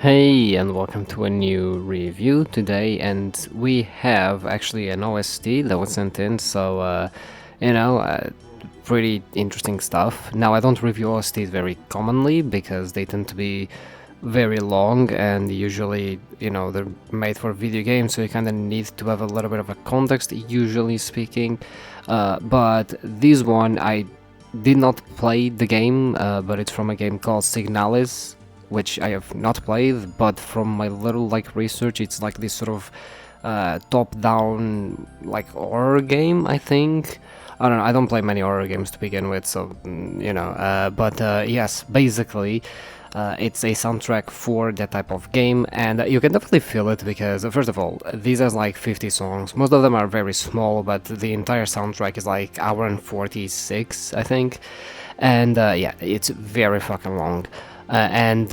Hey, and welcome to a new review today, and we have actually an OST that was sent in, so, you know, uh, pretty interesting stuff. Now, I don't review OSTs very commonly because they tend to be very long, and usually, they're made for video games, so you kind of need to have a little bit of a context, usually speaking. But this one, I did not play the game, but it's from a game called Signalis, which I have not played, but from my little research, it's like this sort of top-down horror game, I think. I don't know, I don't play many horror games to begin with, so but yes, basically it's a soundtrack for that type of game, and you can definitely feel it because, first of all, these has like 50 songs. Most of them are very small, but the entire soundtrack is like hour and 46, I think. And yeah, it's very fucking long. And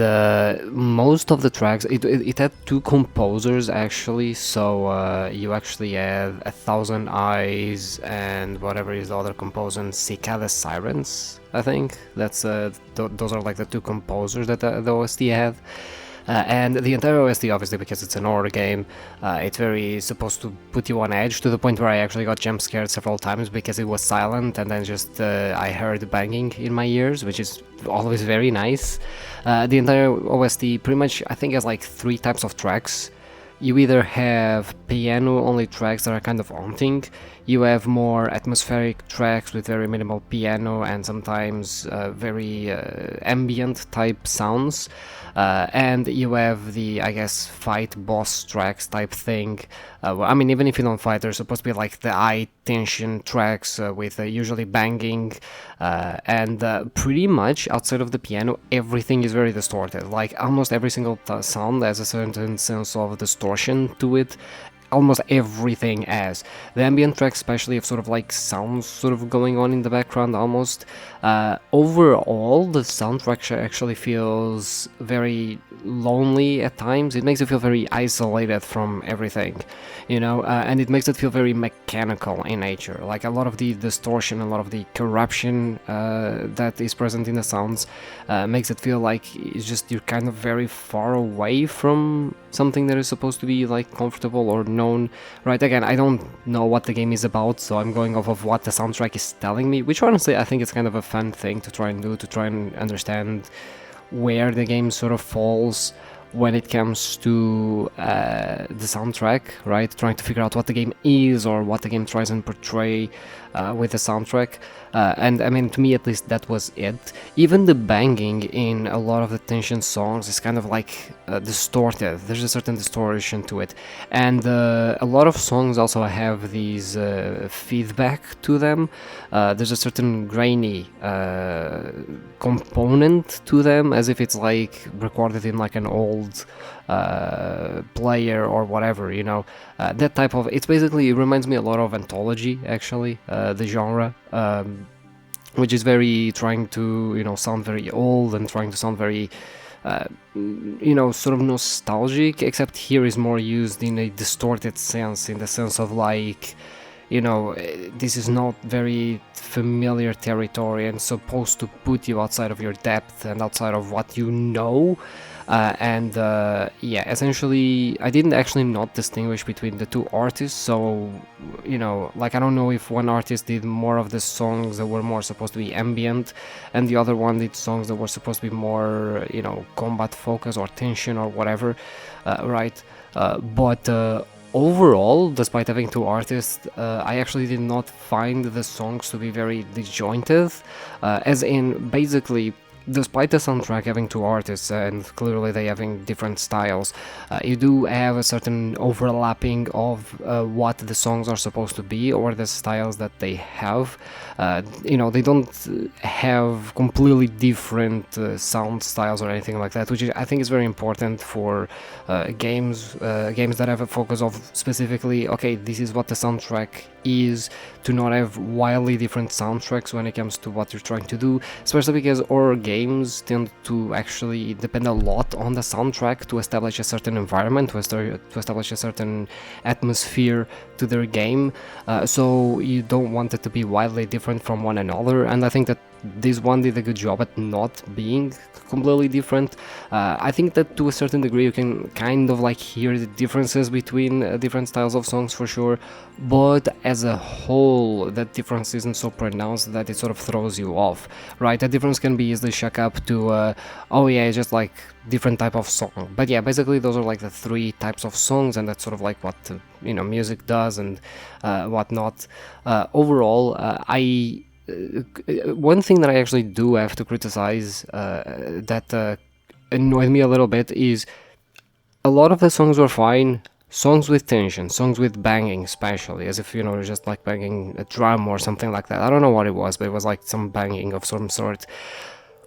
most of the tracks, it had two composers actually, so you actually have 1,000 Eyes and whatever is the other composer, Cicada Sirens, I think. That's those are like the two composers that the OST had. And the entire OST, obviously, because it's an horror game, it's very supposed to put you on edge, to the point where I actually got jump scared several times because it was silent and then just I heard banging in my ears, which is always very nice. The entire OST pretty much, I think, has like three types of tracks. You either have piano-only tracks that are kind of haunting, you have more atmospheric tracks with very minimal piano and sometimes very ambient type sounds, and you have the, I guess, fight boss tracks type thing. Well, I mean, even if you don't fight, they're supposed to be like the high tension tracks with usually banging, and pretty much outside of the piano, everything is very distorted. Like almost every single sound has a certain sense of distortion to it. Almost everything has. The ambient track especially have sort of like sounds sort of going on in the background almost. Overall, the soundtrack actually feels very lonely at times. It makes you feel very isolated from everything, and it makes it feel very mechanical in nature. Like a lot of the distortion, a lot of the corruption that is present in the sounds makes it feel like it's just you're kind of very far away from something that is supposed to be like comfortable or known. Right, again, I don't know what the game is about, so I'm going off of what the soundtrack is telling me, which honestly I think it's kind of a fun thing to try and do, to try and understand where the game sort of falls when it comes to the soundtrack, right? Trying to figure out what the game is or what the game tries and portray with the soundtrack. And I mean, to me at least, that was it. Even the banging in a lot of the tension songs is kind of like distorted. There's a certain distortion to it. And a lot of songs also have these feedback to them. There's a certain grainy component to them, as if it's like recorded in like an old player or whatever, that type of, it's basically, it reminds me a lot of anthology actually, the genre, which is very trying to sound very old and trying to sound very sort of nostalgic, except here is more used in a distorted sense, in the sense of like, this is not very familiar territory and supposed to put you outside of your depth and outside of what you know. Yeah, essentially, I didn't actually not distinguish between the two artists, so, like, I don't know if one artist did more of the songs that were more supposed to be ambient, and the other one did songs that were supposed to be more, combat focus or tension or whatever, right? But overall, despite having two artists, I actually did not find the songs to be very disjointed, as in, basically, despite the soundtrack having two artists and clearly they having different styles, you do have a certain overlapping of what the songs are supposed to be or the styles that they have. They don't have completely different sound styles or anything like that, which I think is very important for games that have a focus of specifically, okay, this is what the soundtrack is, to not have wildly different soundtracks when it comes to what you're trying to do, especially because horror games tend to actually depend a lot on the soundtrack to establish a certain environment, to establish a certain atmosphere to their game, so you don't want it to be wildly different from one another, and I think that this one did a good job at not being completely different. I think that to a certain degree you can kind of like hear the differences between different styles of songs for sure, but as a whole that difference isn't so pronounced that it sort of throws you off, right? The difference can be easily shook up to oh yeah, it's just like different type of song. But yeah, basically those are like the three types of songs, and that's sort of like what music does and whatnot. Overall, I one thing that I actually do have to criticize that annoyed me a little bit is a lot of the songs were fine. Songs with tension, songs with banging, especially, as if just like banging a drum or something like that. I don't know what it was, but it was like some banging of some sort.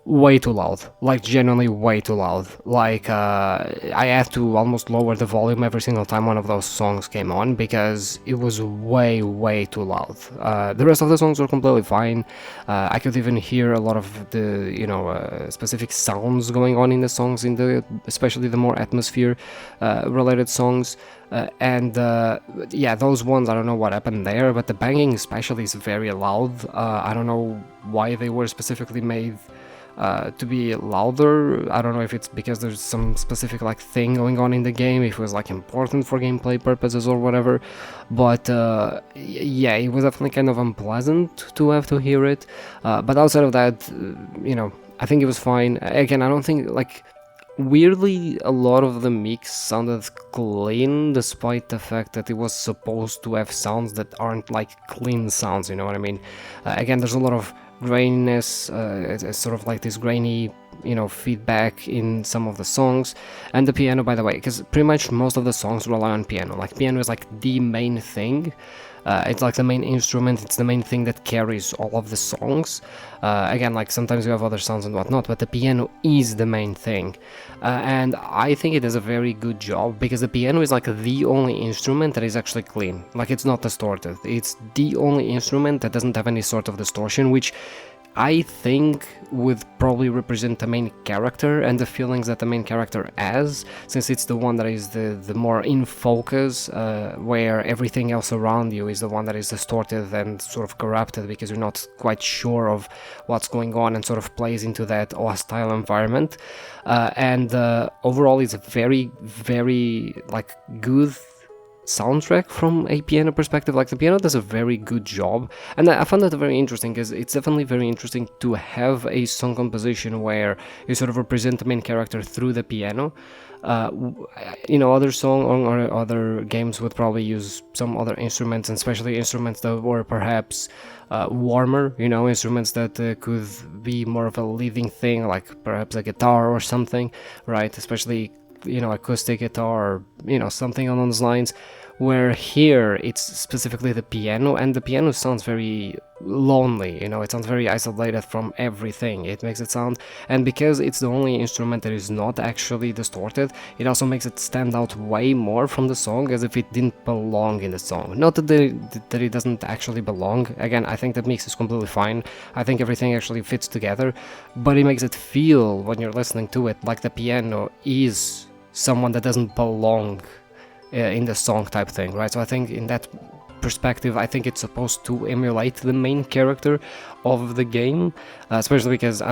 Way too loud, like genuinely way too loud. Like I had to almost lower the volume every single time one of those songs came on because it was way too loud. The rest of the songs were completely fine. I could even hear a lot of the specific sounds going on in the songs, especially the more atmosphere related songs. And yeah, those ones, I don't know what happened there, but the banging especially is very loud. I don't know why they were specifically made to be louder. I don't know if it's because there's some specific like thing going on in the game, if it was like important for gameplay purposes or whatever, but yeah, it was definitely kind of unpleasant to have to hear it, but outside of that, I think it was fine. Again, I don't think, like, weirdly, a lot of the mix sounded clean, despite the fact that it was supposed to have sounds that aren't like clean sounds, you know what I mean? Again, there's a lot of graininess, it's sort of like this grainy, feedback in some of the songs, and the piano, by the way, because pretty much most of the songs rely on piano. Like, piano is like the main thing. It's like the main instrument, it's the main thing that carries all of the songs. Again, like sometimes you have other sounds and whatnot, but the piano is the main thing. And I think it does a very good job, because the piano is like the only instrument that is actually clean. Like, it's not distorted. It's the only instrument that doesn't have any sort of distortion, which I think would probably represent the main character and the feelings that the main character has, since it's the one that is the more in focus, where everything else around you is the one that is distorted and sort of corrupted because you're not quite sure of what's going on, and sort of plays into that hostile environment. And overall, it's a very, very like good soundtrack from a piano perspective. Like, the piano does a very good job, and I found that very interesting, because it's definitely very interesting to have a song composition where you sort of represent the main character through the piano. Other song or other games would probably use some other instruments, and especially instruments that were perhaps warmer, instruments that could be more of a living thing, like perhaps a guitar or something, right? Especially acoustic guitar, or something along those lines, where here it's specifically the piano, and the piano sounds very lonely, it sounds very isolated from everything. It makes it sound, and because it's the only instrument that is not actually distorted, it also makes it stand out way more from the song, as if it didn't belong in the song. Not that it doesn't actually belong. Again, I think the mix is completely fine. I think everything actually fits together, but it makes it feel, when you're listening to it, like the piano is someone that doesn't belong in the song type thing, right? So I think in that perspective, I think it's supposed to emulate the main character of the game, especially because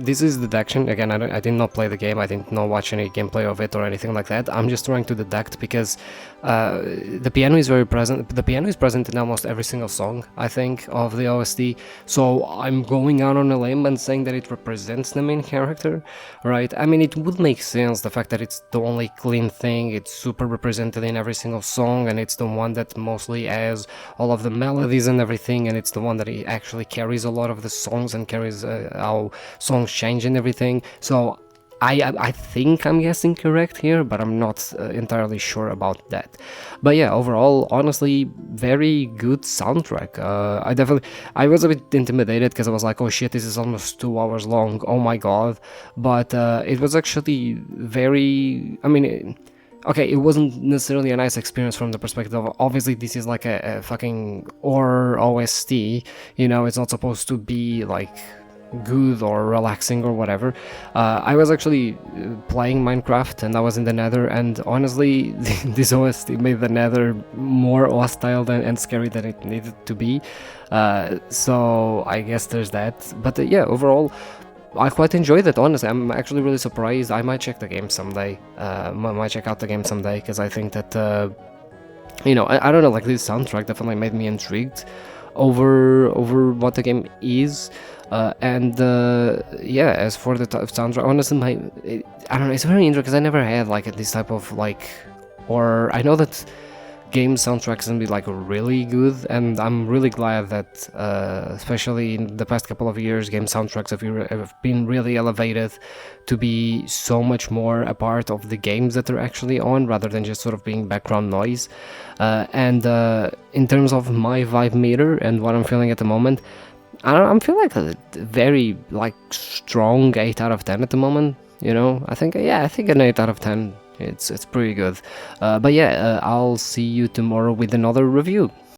this is deduction. Again, I did not play the game, I didn't watch any gameplay of it or anything like that. I'm just trying to deduct, because the piano is very present. The piano is present in almost every single song, I think, of the OST, so I'm going out on a limb and saying that it represents the main character, right? I mean, it would make sense, the fact that it's the only clean thing, it's super represented in every single song, and it's the one that mostly has all of the melodies and everything, and it's the one that actually carries a lot of the songs and carries how songs change and everything. So I think I'm guessing correct here, but I'm not entirely sure about that. But yeah, overall, honestly, very good soundtrack. I was a bit intimidated, because I was like, oh shit, this is almost 2 hours long, oh my god. But it was actually very, okay, it wasn't necessarily a nice experience from the perspective of, obviously, this is like a fucking horror OST, it's not supposed to be like good or relaxing or whatever. I was actually playing Minecraft and I was in the Nether, and honestly, this OST made the Nether more hostile and scary than it needed to be. So I guess there's that. But yeah, overall, I quite enjoyed it, honestly. I'm actually really surprised. I might check the game someday. Might check out the game someday, because I think that, I don't know, like this soundtrack definitely made me intrigued over what the game is. Yeah, as for the soundtrack, honestly, I don't know, it's very interesting because I never had like this type of like, or I know that game soundtracks can be like really good, and I'm really glad that especially in the past couple of years, game soundtracks have been really elevated to be so much more a part of the games that they're actually on, rather than just sort of being background noise. In terms of my vibe meter and what I'm feeling at the moment, I don't know, I'm feeling like a very like strong 8 out of 10 at the moment. I think an 8 out of 10. It's pretty good. But yeah, I'll see you tomorrow with another review.